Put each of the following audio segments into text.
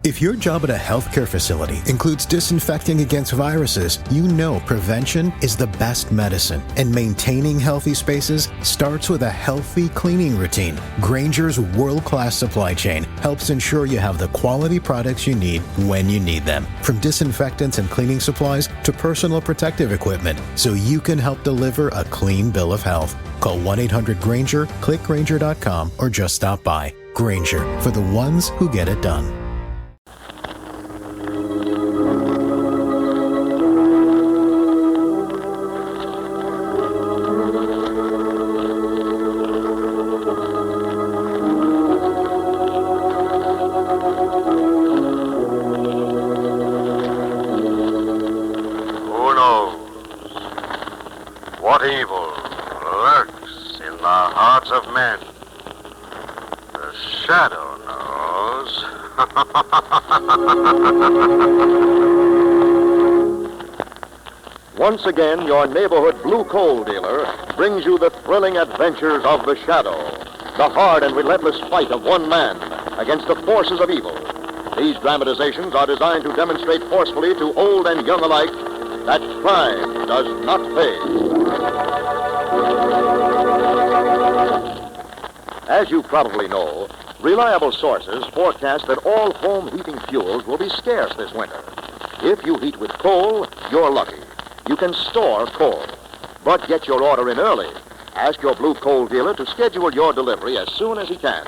If your job at a healthcare facility includes disinfecting against viruses, you know prevention is the best medicine. And maintaining healthy spaces starts with a healthy cleaning routine. Grainger's world-class supply chain helps ensure you have the quality products you need when you need them. From disinfectants and cleaning supplies to personal protective equipment, so you can help deliver a clean bill of health. Call 1-800-GRAINGER, click Grainger.com, or just stop by. Grainger, for the ones who get it done. Who knows what evil lurks in the hearts of men? The shadow knows. Once again, your neighborhood blue coal dealer brings you the thrilling adventures of the Shadow, the hard and relentless fight of one man against the forces of evil. These dramatizations are designed to demonstrate forcefully to old and young alike that crime does not pay. As you probably know, reliable sources forecast that all home heating fuels will be scarce this winter. If you heat with coal, you're lucky. You can store coal. But get your order in early. Ask your blue coal dealer to schedule your delivery as soon as he can.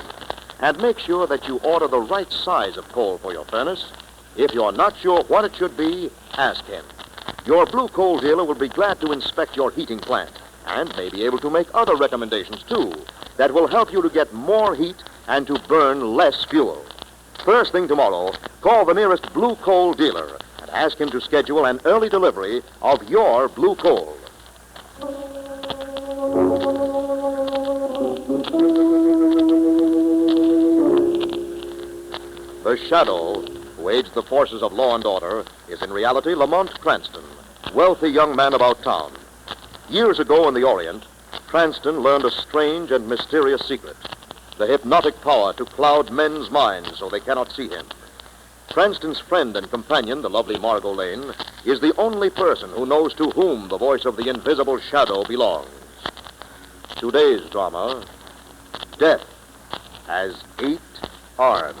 And make sure that you order the right size of coal for your furnace. If you're not sure what it should be, ask him. Your blue coal dealer will be glad to inspect your heating plant and may be able to make other recommendations, too, that will help you to get more heat and to burn less fuel. First thing tomorrow, call the nearest blue coal dealer and ask him to schedule an early delivery of your blue coal. The Shadow, who aids the forces of law and order, is in reality Lamont Cranston, wealthy young man about town. Years ago in the Orient, Cranston learned a strange and mysterious secret, the hypnotic power to cloud men's minds so they cannot see him. Cranston's friend and companion, the lovely Margot Lane, is the only person who knows to whom the voice of the invisible Shadow belongs. Today's drama, Death Has 8 Arms.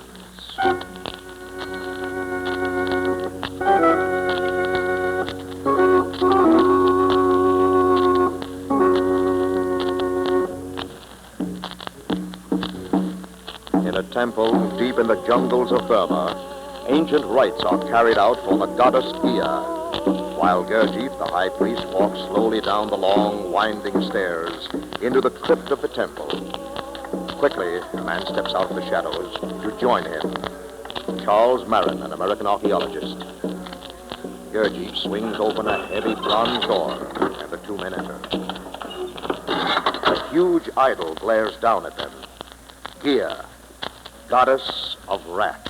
In a temple deep in the jungles of Burma, ancient rites are carried out for the goddess Ea, while Gurdjieff, the high priest, walks slowly down the long, winding stairs into the crypt of the temple. Quickly, a man steps out of the shadows to join him. Charles Marin, an American archaeologist. Gurdjieff swings open a heavy bronze door, and the two men enter. A huge idol glares down at them. Ea, goddess of wrath,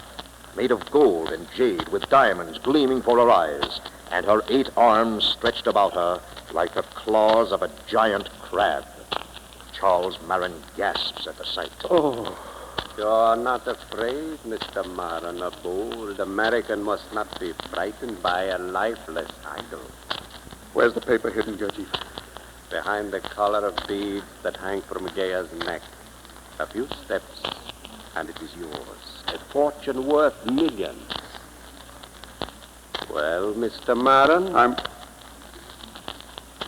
made of gold and jade with diamonds gleaming for her eyes, and her 8 arms stretched about her like the claws of a giant crab. Charles Marin gasps at the sight. Oh, you're not afraid, Mr. Marin. A bold American must not be frightened by a lifeless idol. Where's the paper hidden, Gurdjieff? Behind the collar of beads that hang from Gea's neck. A few steps, and it is yours. A fortune worth millions. Well, Mr. Marin?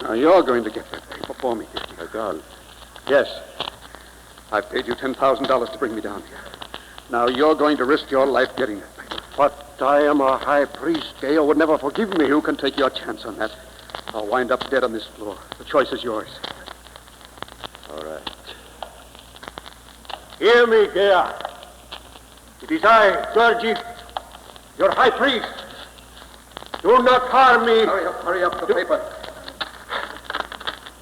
Now, you're going to get that paper for me, Gurdjieff. A gun. Yes. I've paid you $10,000 to bring me down here. Now, you're going to risk your life getting that paper. But I am a high priest. Gea would never forgive me. You can take your chance on that. I'll wind up dead on this floor. The choice is yours. All right. Hear me, Gea. It is I, Gurdjieff, your high priest. Do not harm me. Hurry up, the paper.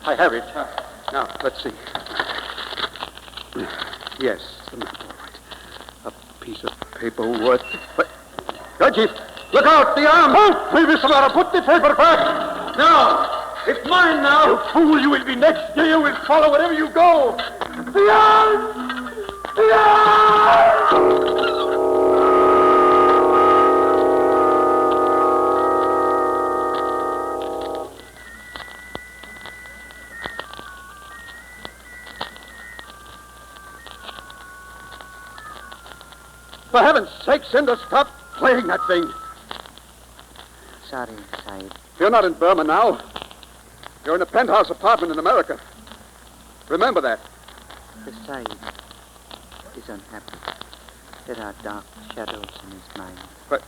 I have it. Now, let's see. Yes, the map, all right. A piece of paper worth... But... Gurdjieff, look out, the arm! Help me, Mr. Marin. Put the paper back. No, it's mine now. You fool, you will be next. Gea will follow wherever you go. The arm! The arm! For heaven's sake, Cinder, stop playing that thing. Sorry, Sahib. You're not in Burma now. You're in a penthouse apartment in America. Remember that. The Sahib is unhappy. There are dark shadows in his mind. What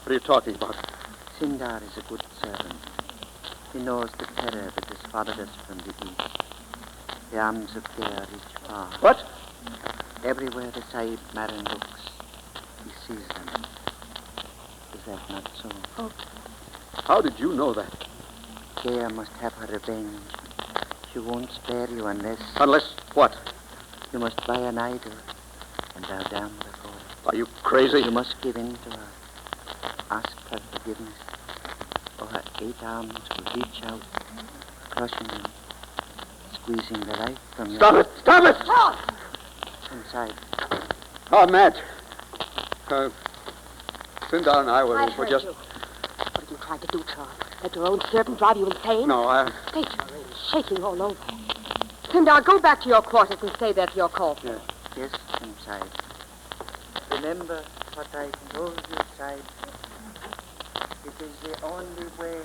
are you talking about? Sindar is a good servant. He knows the terror that has followed us from the east. The arms of care reach far. What? Everywhere the Sahib Maran looks, he sees them. Is that not so? Oh. How did you know that? Gaya must have her revenge. She won't spare you unless... Unless what? You must buy an idol and bow down before it. Are you crazy? You must give in to her. Ask her forgiveness, or her 8 arms will reach out, crushing you, squeezing the life from you. Stop it! Stop it! Inside. Oh, Madge. Sindar and I were just... You. What are you trying to do, Charles? Let your own servant drive you insane? No, State you're in, shaking all over. Sindar, go back to your quarters and say that's your call. Yeah. Yes, inside. Remember what I told you, Sahib. It is the only way.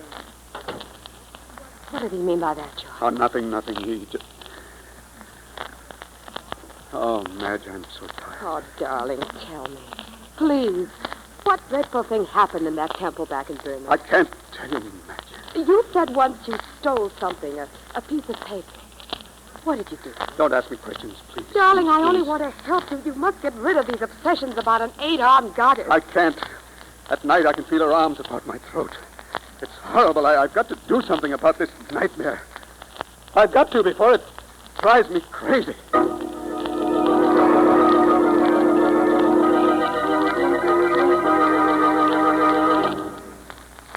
What did he mean by that, Charles? Oh, nothing. He just... Oh, Madge, I'm so tired. Oh, darling, tell me. Please. What dreadful thing happened in that temple back in Burma? I can't tell you, Madge. You said once you stole something, a piece of paper. What did you do? Don't ask me questions, please. Darling, I Please. only want to help you. You must get rid of these obsessions about an 8-armed goddess. I can't. At night, I can feel her arms about my throat. It's horrible. I've got to do something about this nightmare. I've got to before it drives me crazy.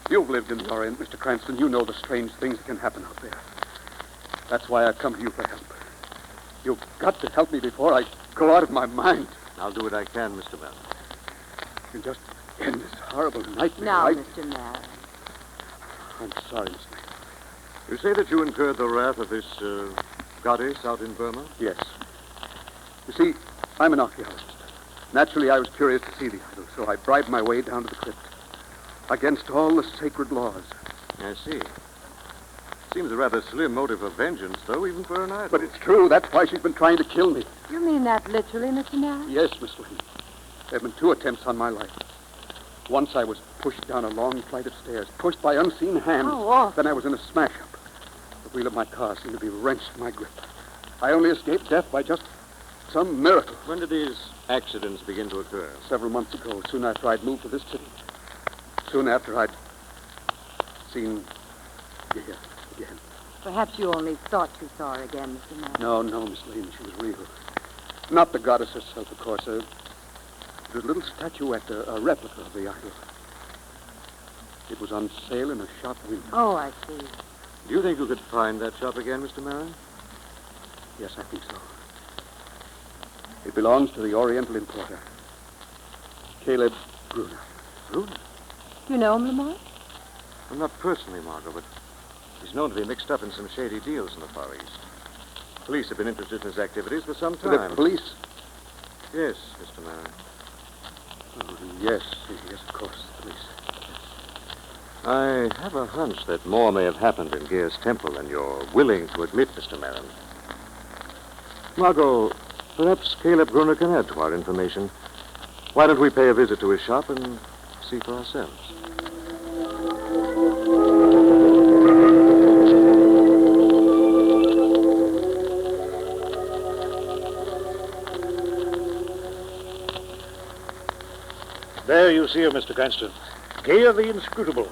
You've lived in the Orient, Mr. Cranston. You know the strange things that can happen out there. That's why I've come to you for help. You've got to help me before I go out of my mind. I'll do what I can, Mr. Bell. You can just end this horrible nightmare. Now, Mr. Marin. I'm sorry, Miss May. You say that you incurred the wrath of this goddess out in Burma? Yes. You see, I'm an archaeologist. Naturally, I was curious to see the idol, so I bribed my way down to the crypt. Against all the sacred laws. I see. Seems a rather slim motive of vengeance, though, even for an idol. But it's true. That's why she's been trying to kill me. You mean that literally, Mr. Marin? Yes, Miss Lane. There have been 2 attempts on my life. Once I was pushed down a long flight of stairs, pushed by unseen hands. Oh, awful. Then I was in a smash-up. The wheel of my car seemed to be wrenched from my grip. I only escaped death by just some miracle. When did these accidents begin to occur? Several months ago, soon after I'd moved to this city. Soon after I'd seen Gaya again. Perhaps you only thought you saw her again, Mr. Marin. No, Miss Lane, she was real. Not the goddess herself, of course. The little statuette, a replica of the idol. It was on sale in a shop window. Oh, I see. Do you think you could find that shop again, Mr. Marin? Yes, I think so. It belongs to the Oriental importer, Caleb Gruner. Gruner? You know him, Lamont? Well, not personally, Margot, but he's known to be mixed up in some shady deals in the Far East. Police have been interested in his activities for some time. The police? Yes, Mr. Marin. Oh, yes, of course, the police. I have a hunch that more may have happened in Gaya's temple than you're willing to admit, Mr. Marin. Margot, perhaps Caleb Gruner can add to our information. Why don't we pay a visit to his shop and see for ourselves? There you see her, Mr. Cranston. Gaya the Inscrutable,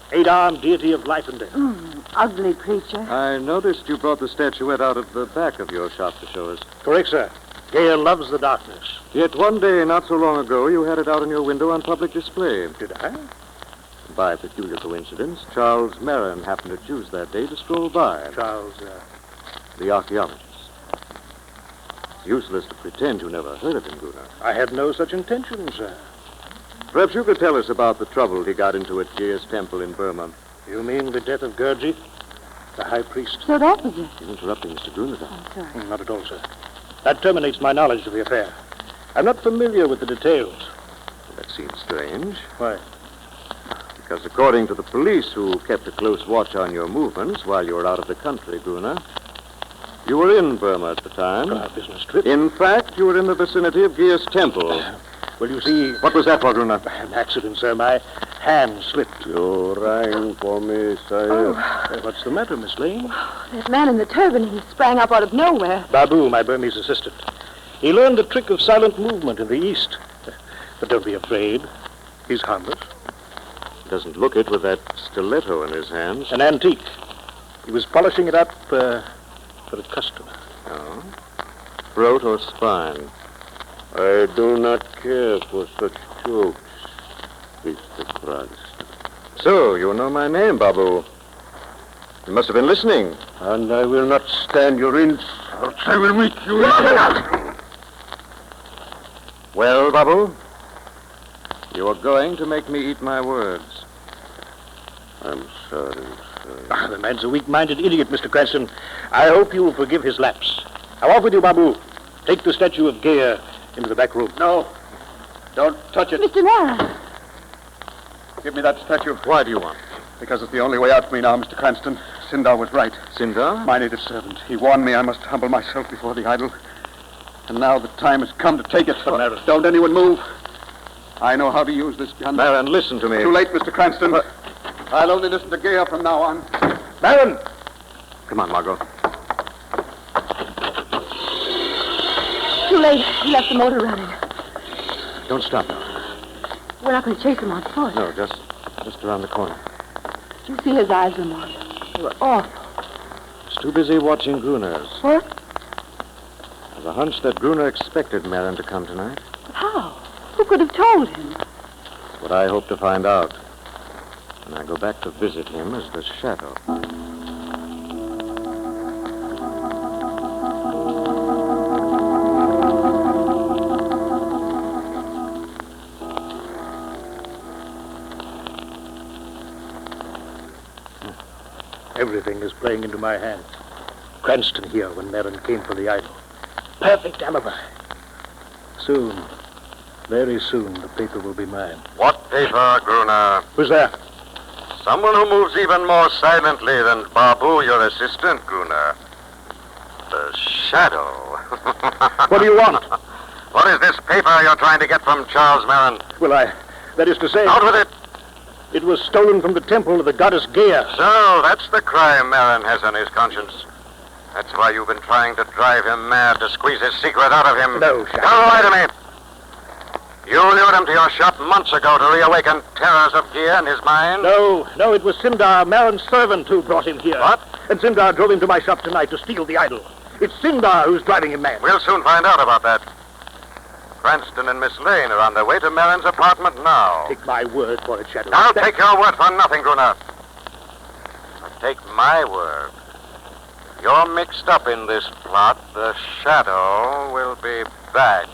8-armed deity of life and death. Ugly creature. I noticed you brought the statuette out of the back of your shop to show us. Correct, sir. Gaya loves the darkness. Yet one day, not so long ago, you had it out in your window on public display. Did I? By a peculiar coincidence, Charles Marin happened to choose that day to stroll by. Charles, The archaeologist. It's useless to pretend you never heard of him, Gruner. I had no such intention, sir. Perhaps you could tell us about the trouble he got into at Gaya's temple in Burma. You mean the death of Gurdjieff, the high priest? So that was it. You're interrupting Mr. Gruner, though. I'm sorry. Not at all, sir. That terminates my knowledge of the affair. I'm not familiar with the details. That seems strange. Why? Because according to the police who kept a close watch on your movements while you were out of the country, Gruner, you were in Burma at the time. A business trip. In fact, you were in the vicinity of Gear's temple. Well, you see... What was that for, Gruner? An accident, sir. My hand slipped. You rang for me, sire. What's the matter, Miss Lane? That man in the turban, he sprang up out of nowhere. Babu, my Burmese assistant. He learned the trick of silent movement in the East. But don't be afraid. He's harmless. Doesn't look it with that stiletto in his hands. An antique. He was polishing it up for a customer. Oh? Throat or spine? I do not care for such jokes, Mr. Cranston. So, you know my name, Babu. You must have been listening. And I will not stand your insults. I will meet you. Well, Babu? You are going to make me eat my words. I'm sorry, sir. The man's a weak-minded idiot, Mr. Cranston. I hope you will forgive his lapse. Now, off with you, Babu. Take the statue of Gea into the back room. No. Don't touch it. Mr. Mara. Give me that statue. Why do you want it? Because it's the only way out for me now, Mr. Cranston. Sindar was right. Sindar? My native servant. He warned me I must humble myself before the idol. And now the time has come to take it. Don't anyone move. I know how to use this gun. Marin, listen to me. Too late, Mr. Cranston. I'll only listen to Gea from now on. Baron! Come on, Margot. Too late. He left the motor running. Don't stop now. We're not going to chase him on foot. No, just around the corner. You see his eyes, Lamont. They were awful. He's too busy watching Gruner's. What? I have a hunch that Gruner expected Marin to come tonight. But how? Who could have told him? That's what I hope to find out when I go back to visit him as the Shadow. Everything is playing into my hands. Cranston here when Marin came for the idol. Perfect alibi. Soon, very soon, the paper will be mine. What paper, Gruner? Who's there? Someone who moves even more silently than Babu, your assistant, Gruner. The Shadow. What do you want? What is this paper you're trying to get from Charles Marin? Well, that is to say... Out with it! It was stolen from the temple of the goddess Gea. So, that's the crime Marin has on his conscience. That's why you've been trying to drive him mad, to squeeze his secret out of him. No, Shadow. Don't lie to me. You lured him to your shop months ago to reawaken terrors of Gea in his mind? No, it was Sindar, Marin's servant, who brought him here. What? And Sindar drove him to my shop tonight to steal the idol. It's Sindar who's driving him mad. We'll soon find out about that. Cranston and Miss Lane are on their way to Marin's apartment now. Take my word for it, Shadow. I'll take your word for nothing, Gruner. But take my word. You're mixed up in this plot. The Shadow will be back.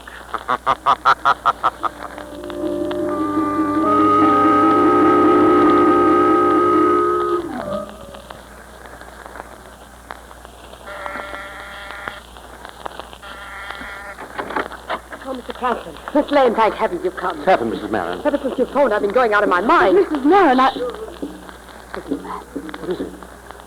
Oh, Mr. Cranston. Miss Lane, thank heavens you've come. What's happened, Mrs. Marin? Ever since you phoned, I've been going out of my mind. Mrs. Marin, What is it?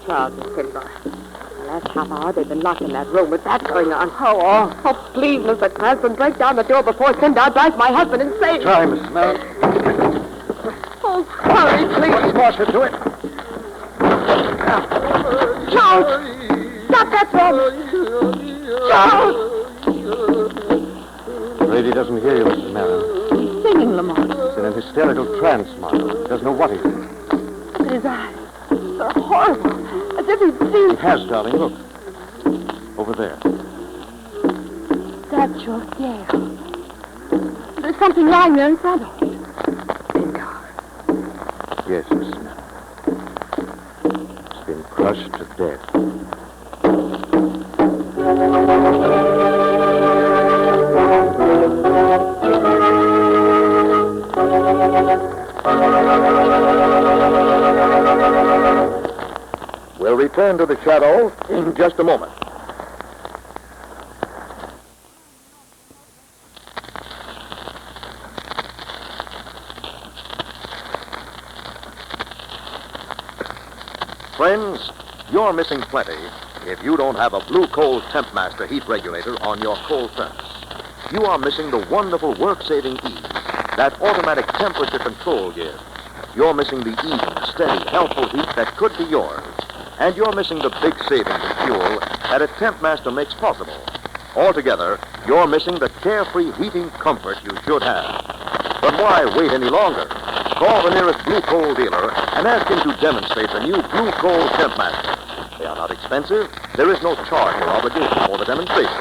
Charles and Sindar. The last half hour they've been locked in that room with that going on. Oh, please, Mr. Cranston, break down the door before Sindar drives my husband insane. Try, Mrs. Marin. Oh, hurry, please. What's more to do it? Charles! Stop that drum! Charles! The lady doesn't hear you, Mrs. Marin. He's singing, Lamont. He's in an hysterical trance, Margot. He doesn't know what he's doing. Look at his eyes. They're horrible. As if he'd seen... He has, darling. Look. Over there. Statue of Gale. There's something lying there in front of him. Yes, Mrs. Marin. It's been crushed to death. We'll return to the Shadow in just a moment. Friends, you're missing plenty if you don't have a Blue Coal Temp Master heat regulator on your coal furnace. You are missing the wonderful work-saving ease that automatic temperature control gives. You're missing the even, steady, helpful heat that could be yours. And you're missing the big savings in fuel that a Temp Master makes possible. Altogether, you're missing the carefree heating comfort you should have. But why wait any longer? Call the nearest Blue Coal dealer and ask him to demonstrate the new Blue Coal Temp Master. They are not expensive. There is no charge or obligation for the demonstration.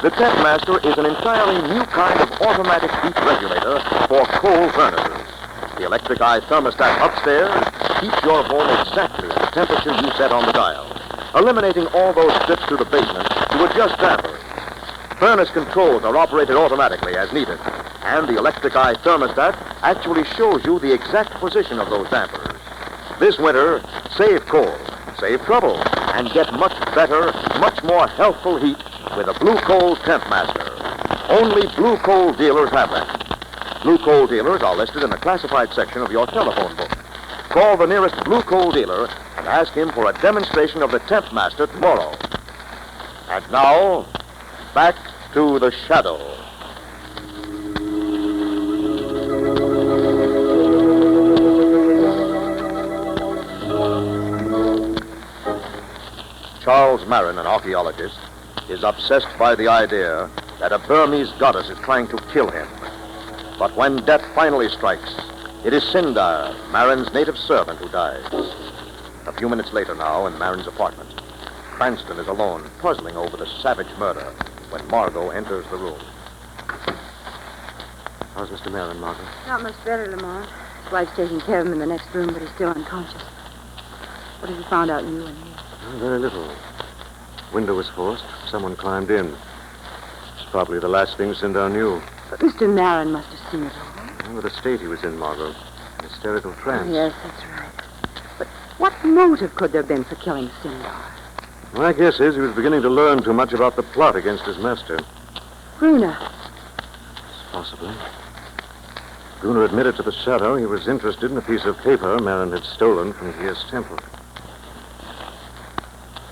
The Temp Master is an entirely new kind of automatic heat regulator for coal furnaces. The electric eye thermostat upstairs keeps your home exactly at the temperature you set on the dial, eliminating all those trips to the basement to adjust dampers. Furnace controls are operated automatically as needed, and the electric eye thermostat actually shows you the exact position of those dampers. This winter, save coal, save trouble, and get much better, much more healthful heat with a Blue Coal Temp Master. Only Blue Coal dealers have them. Blue Coal dealers are listed in the classified section of your telephone book. Call the nearest Blue Coal dealer and ask him for a demonstration of the Temp Master tomorrow. And now, back to the shadow. Charles Marin, an archaeologist, is obsessed by the idea that a Burmese goddess is trying to kill him. But when death finally strikes, it is Sindar, Marin's native servant, who dies. A few minutes later now, in Marin's apartment, Cranston is alone, puzzling over the savage murder, when Margot enters the room. How's Mr. Marin, Margot? Not much better, Lamont. His wife's taking care of him in the next room, but he's still unconscious. What have you found out you and me? Oh, very little. Window was forced. Someone climbed in. It's probably the last thing Sindar knew. But Mr. Marin must have seen it all. Remember the state he was in, Margot. An hysterical trance. Oh, yes, that's right. But what motive could there have been for killing Sindar? My guess is he was beginning to learn too much about the plot against his master. Gruner. Possibly. Gruner admitted to the shadow he was interested in a piece of paper Marin had stolen from Gear's temple.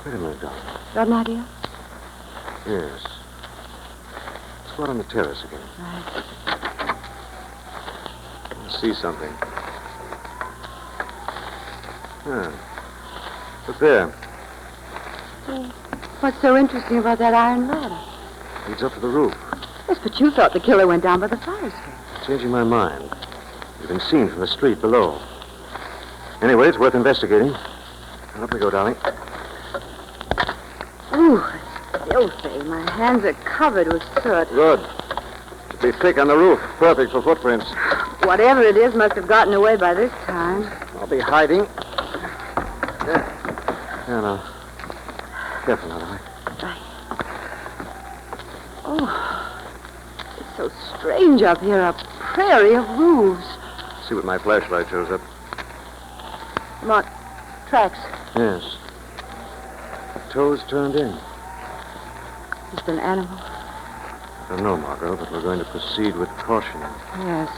Wait a minute, Doc. Got an idea? Yes. Let's go out on the terrace again. Right. Let's see something. Look there. What's so interesting about that iron ladder? Leads up to the roof. Yes, but you thought the killer went down by the fire escape. Changing my mind. You've been seen from the street below. Anyway, it's worth investigating. Up we go, darling. Ooh, it's filthy. My hands are covered with soot. Good. Should be thick on the roof. Perfect for footprints. Whatever it is must have gotten away by this time. I'll be hiding. There. Yeah, now. Careful now, darling. Oh, it's so strange up here, a prairie of roofs. See what my flashlight shows up. Mark, tracks. Yes. Toes turned in. Just an animal? I don't know, Margot, but we're going to proceed with caution. Yes.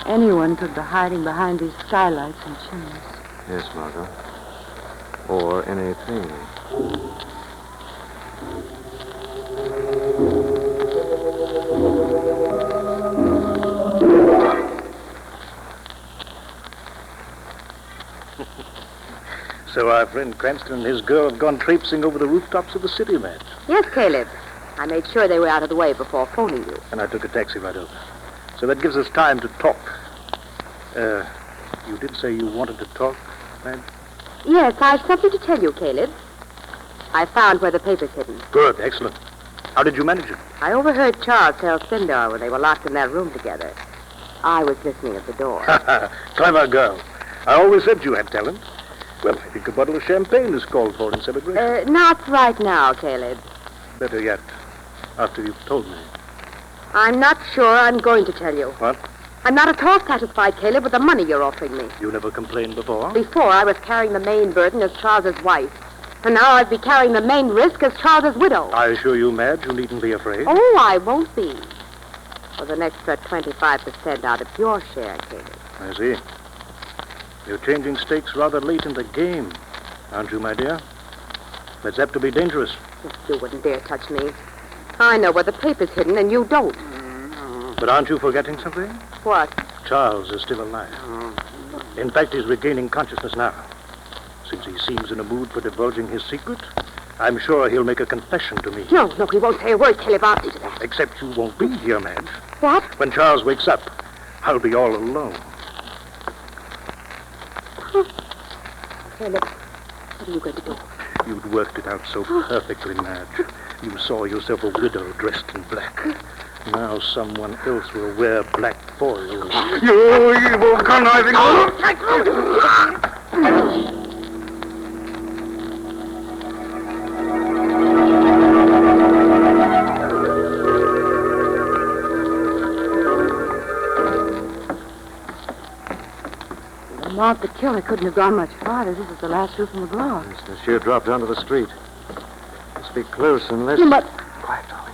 Anyone could be hiding behind these skylights and chimneys. Yes, Margot. Or anything. So our friend Cranston and his girl have gone traipsing over the rooftops of the city, Madge. Yes, Caleb. I made sure they were out of the way before phoning you. And I took a taxi right over. So that gives us time to talk. You did say you wanted to talk, Madge? Yes, I've something to tell you, Caleb. I found where the paper's hidden. Good, excellent. How did you manage it? I overheard Charles tell Sindar when they were locked in that room together. I was listening at the door. Clever girl. I always said you had talent. Well, I think a bottle of champagne is called for in celebration. Not right now, Caleb. Better yet, after you've told me. I'm not sure I'm going to tell you. What? I'm not at all satisfied, Caleb, with the money you're offering me. You never complained before? Before, I was carrying the main burden as Charles's wife. And now I'd be carrying the main risk as Charles's widow. I assure you, Madge, you needn't be afraid. Oh, I won't be. For the extra 25% out of your share, Caleb. I see. You're changing stakes rather late in the game. Aren't you, my dear? It's apt to be dangerous. You wouldn't dare touch me. I know where the paper's hidden, and you don't. But aren't you forgetting something? What? Charles is still alive. In fact, he's regaining consciousness now. Since he seems in a mood for divulging his secret, I'm sure he'll make a confession to me. No, he won't say a word till you've asked him to that. Except you won't be here, Madge. What? When Charles wakes up, I'll be all alone. Philip, what are you going to do? You'd worked it out so perfectly, Madge. You saw yourself a widow dressed in black. Now someone else will wear black for you. You evil conniving... Lamont, the killer couldn't have gone much farther. This is the last roof in the block. It's the sheer drop down to the street. Must be close unless... You must... Quiet, darling.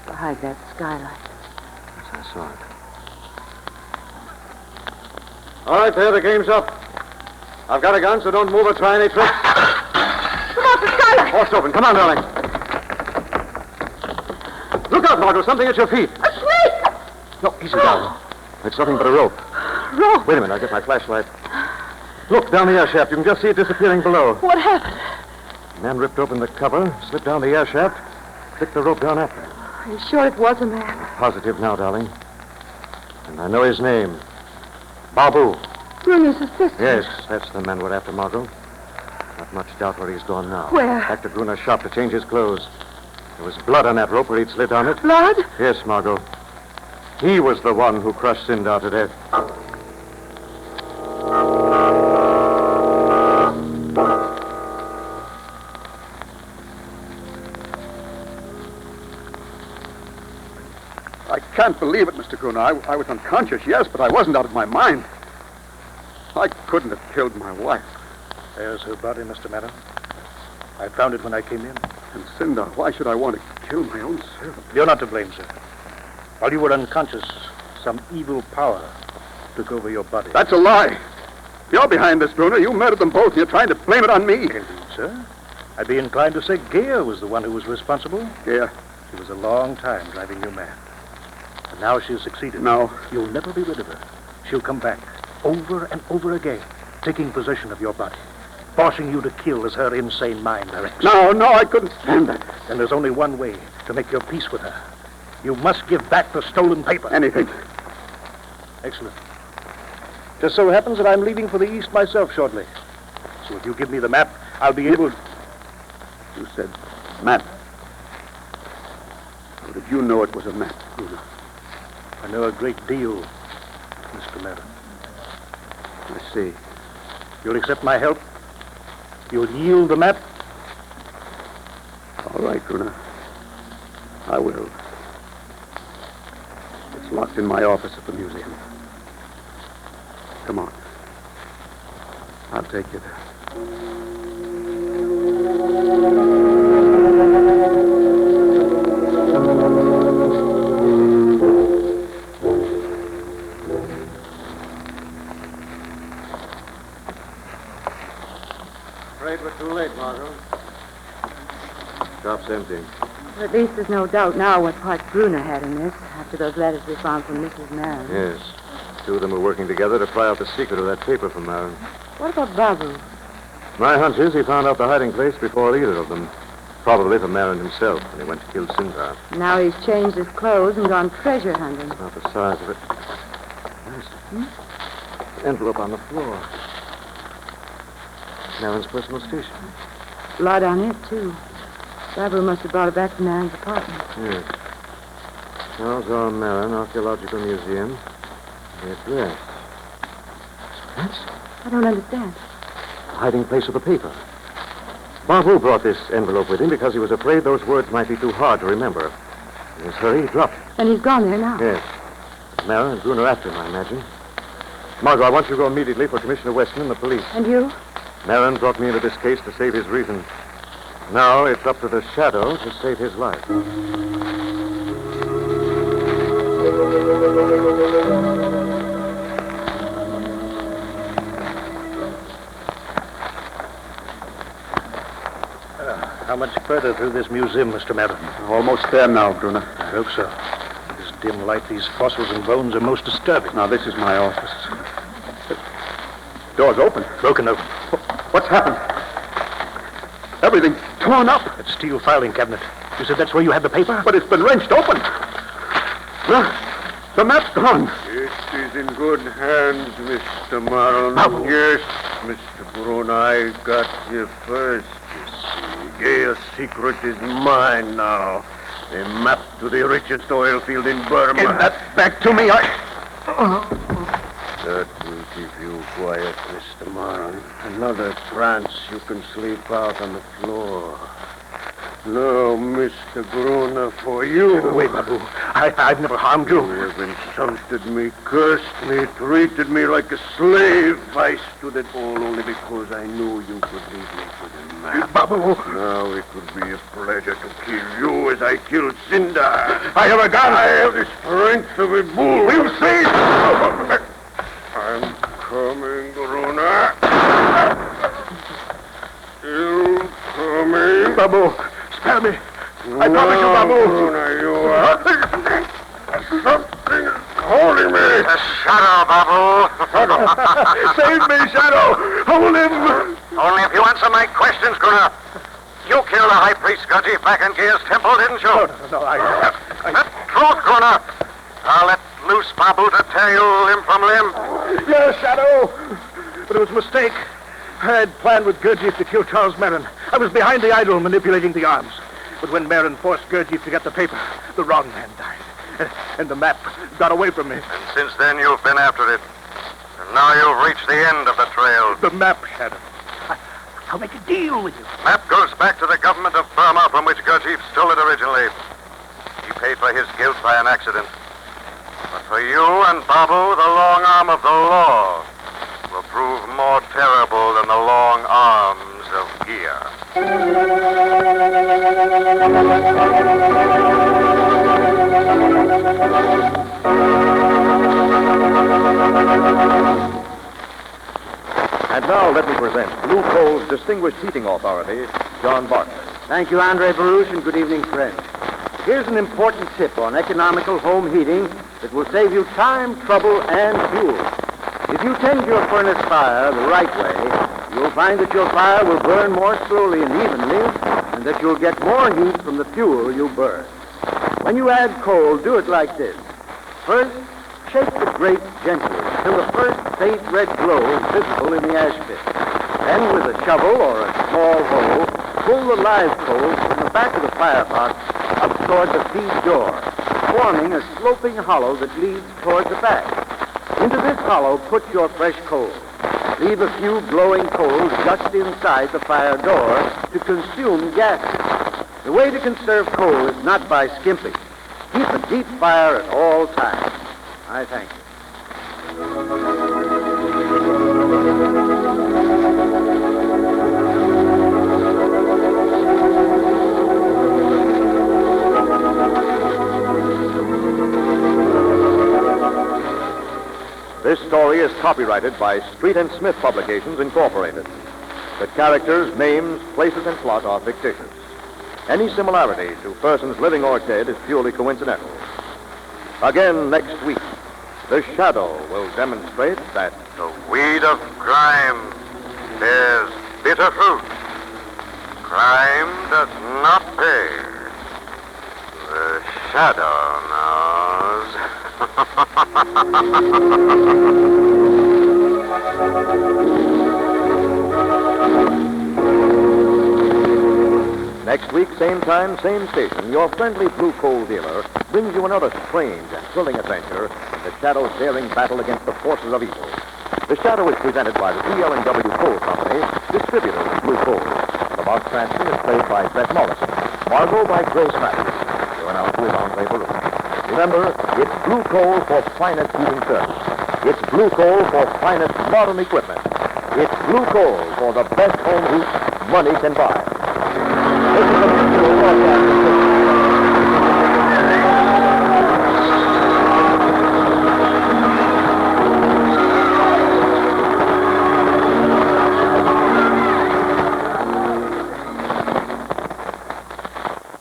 Behind that skylight. Yes, I saw it. All right, there, the game's up. I've got a gun, so don't move or try any tricks. Come on, the skylight! Force open. Come on, darling. Look out, Margot. Something at your feet. A snake! No, easy, darling. It's nothing but a rope. Rope? Wait a minute. I'll get my flashlight. Look, down the air shaft. You can just see it disappearing below. What happened? The man ripped open the cover, slipped down the air shaft, flicked the rope down after him. Are you sure it was a man? Positive now, darling. And I know his name. Babu. Bruno's assistant? Yes, that's the man we're after, Margot. Not much doubt where he's gone now. Where? Back to Gruner's shop to change his clothes. There was blood on that rope where he'd slid down it. Blood? Yes, Margot. He was the one who crushed Sindar to death. I can't believe it, Mr. Gruner. I was unconscious, yes, but I wasn't out of my mind. I couldn't have killed my wife. There's her body, Mr. Madden. I found it when I came in. And Sindar, why should I want to kill my own servant? You're not to blame, sir. While you were unconscious, some evil power took over your body. That's a lie. You're behind this, Gruner. You murdered them both. You're trying to blame it on me. Indeed, sir. I'd be inclined to say Gea was the one who was responsible. Gea? She was a long time driving you mad. And now she's succeeded. No. You'll never be rid of her. She'll come back over and over again, taking possession of your body, forcing you to kill as her insane mind directs. No, I couldn't stand that. Then there's only one way to make your peace with her. You must give back the stolen paper. Anything. Excellent. Just so happens that I'm leaving for the East myself shortly. So if you give me the map, I'll be able... You said map. How did you know it was a map, Gruner? I know a great deal, Mr. Madden. I see. You'll accept my help? You'll yield the map? All right, Gruner. I will. It's locked in my office at the museum. Come on. I'll take you there. Afraid we're too late, Margot. Shop's empty. At least there's no doubt now what part Bruner had in this, after those letters we found from Mrs. Marin. Yes. Two of them were working together to pry out the secret of that paper from Marin. What about Babu? My hunch is he found out the hiding place before either of them. Probably from Marin himself when he went to kill Sindar. Now he's changed his clothes and gone treasure hunting. Not the size of it. There's an envelope on the floor. Marin's personal station. Blood on it, too. Babu must have brought it back to Marin's apartment. Yes. Charles R. Marin, Archaeological Museum. The address. That's I don't understand. the hiding place of the paper. Babu brought this envelope with him because he was afraid those words might be too hard to remember. In his hurry, he dropped it. And he's gone there now. Yes. Marin and Gruner after him, I imagine. Margot, I want you to go immediately for Commissioner Weston and the police. And you? Marin brought me into this case to save his reason. Now it's up to the Shadow to save his life. much further through this museum, Mr. Merrill? Almost there now, Brunner. I hope so. In this dim light, these fossils and bones are most disturbing. Now, this is my office. The door's open. Broken open. What's happened? Everything torn up. That steel filing cabinet. You said that's where you had the paper? But it's been wrenched open. The map's gone. It is in good hands, Mr. Marlon. Pablo. Yes, Mr. Bruno, I got you first, you see. Gaya's secret is mine now. A map to the richest oil field in Burma. Give that back to me. That will keep you quiet, Mr. Marlon. Another trance, you can sleep out on the floor. No, Mr. Brunner, for you. Wait, Babu. I've never harmed you. You have insulted me, cursed me, treated me like a slave. I stood it all only because I knew you could lead me to the map. Babu. Now it would be a pleasure to kill you as I killed Sindar. I have a gun. I have the strength of a bull. We'll see. I'm coming, Brunner. You coming? Babu, spare me. I promise you, Babu. Brunner, you are... Something is holding me. The shadow, Babu. Save me, Shadow. Hold him. Only if you answer my questions, Gruner. You killed the high priest Gurdjieff back in Gear's temple, didn't you? No, I... The truth, Gruner. I'll let loose Babu to tear you limb from limb. Yes, Shadow. But it was a mistake. I had planned with Gurdjieff to kill Charles Marin. I was behind the idol manipulating the arms. But when Marin forced Gurdjieff to get the paper, the wrong man died. And the map got away from me. And since then, you've been after it. And now you've reached the end of the trail. The map, Shadow. I'll make a deal with you. Map goes back to the government of Burma from which Gurdjieff stole it originally. He paid for his guilt by an accident. But for you and Babu, the long arm of the law will prove more terrible than the long arms of Gia. And now let me present Blue Coal's distinguished heating authority, John Barker. Thank you, Andre Baruch, and good evening, friends. Here's an important tip on economical home heating that will save you time, trouble, and fuel. If you tend your furnace fire the right way, you'll find that your fire will burn more slowly and evenly, and that you'll get more heat from the fuel you burn. When you add coal, do it like this. First, shake the grate gently until the first faint red glow is visible in the ash pit. Then, with a shovel or a small hoe, pull the live coals from the back of the firepot up toward the feed door, forming a sloping hollow that leads toward the back. Into this hollow, put your fresh coal. Leave a few glowing coals just inside the fire door to consume gases. The way to conserve coal is not by skimping. Keep a deep fire at all times. I thank you. This story is copyrighted by Street and Smith Publications, Incorporated. The characters, names, places, and plot are fictitious. Any similarity to persons living or dead is purely coincidental. Again next week, the shadow will demonstrate that the weed of crime bears bitter fruit. Crime does not pay. The shadow knows. Next week, same time, same station, your friendly blue coal dealer brings you another strange and thrilling adventure in the Shadow's daring battle against the forces of evil. The Shadow is presented by the P.L.&W Coal Company, distributors of blue coal. The Bob Cranston is played by Beth Morrison. Margot by Grace Matthews. Your announcer is Andre Baruch. Remember, it's blue coal for finest heating service. It's blue coal for finest modern equipment. It's blue coal for the best home heat money can buy. This is a mutual broadcasting system.